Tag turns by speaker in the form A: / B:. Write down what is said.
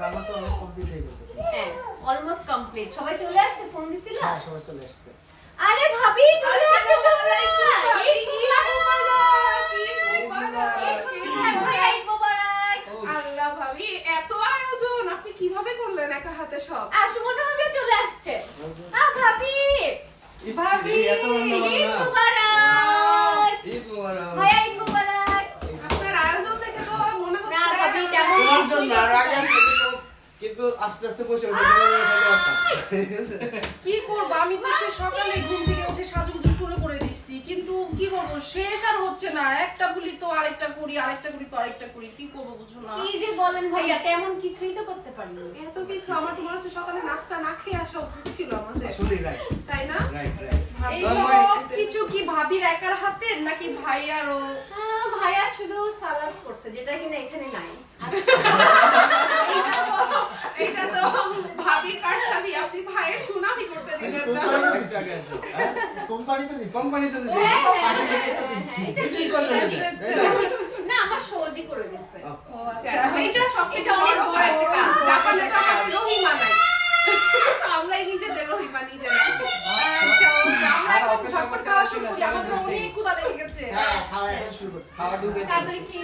A: আমার তো কমপ্লিট হয়ে গেছে।
B: হ্যাঁ অলমোস্ট কমপ্লিট। সবাই চলে আসছে? ফোন দিছিল?
A: হ্যাঁ সবাই চলে আসছে।
B: আরে ভাবি চলে আসছে তোমরা। এই কি
C: আল্লাহ ভাবি এত আয়োজন আপনি কিভাবে করলেন একা হাতে সব?
B: সুমনা ভাবি চলে আসছে। ভাবি
D: ভাবি এত
B: ঈদ মুবারক।
D: ঈদ মুবারক।
B: ভাইয়া ঈদ মুবারক।
C: আপনার আয়োজন দেখে তো মনে হচ্ছে
B: না ভাবি তেমন
D: তোমার
B: কিছুই
D: জন্য আর আগে আসলে কিন্তু আস্তে আস্তে বসে বসে খেতে পারতাম।
E: কি করব আমি তো সে সকালে ঘুম থেকে উঠে সাজুগুজু শুরু করে দিচ্ছি, কিন্তু কি করব শেষ আর হচ্ছে না। একটা বলি তো আরেকটা করি, আরেকটা করি তো আরেকটা করি, কি করব বুঝো না।
B: কি যে বলেন ভাইয়া, তেমন কিছুই তো করতে পারিনি।
C: এত কিছু আমার তো মনে হচ্ছে সকালে নাস্তা না খেয়ে আসা উচিত ছিল আমাদের,
D: আসলে রাইট
C: তাই না?
D: Right right.
E: এই সব কিছু কি ভাবির একার হাতের নাকি ভাইয়ারও?
B: ভাইয়া শুধু সালাদ করছে, যেটা কিনা এখানে নাই।
C: এটা তো ভাবির কারসাজি, আপনি ভাইয়ের সুনামি করতে দিলেন না।
A: কোম্পানি তো দিছে।
D: কোম্পানিতে দিছি।
A: পাশে থেকে তো দিছি।
D: বিক্রি করলেন
B: না আমার সহজই করে দিচ্ছে।
E: ও
C: আচ্ছা,
E: আচ্ছা,
C: এটা সবথেকে
B: এটা অনেক
C: বড়
B: বড়
C: কাজ।
B: কাজ।
C: জাপানে তো আমাদের রহিমা নাই। আমরাই নিজেদের রহিমা নিজেরা।
E: আচ্ছা আমরা এখন ঝটপট খাওয়া শুরু করি, আমাদের অনেক ক্ষুধা লেগে গেছে।
A: হ্যাঁ খাওয়া এখন শুরু করতে।
B: তাড়াতাড়ি খেয়ে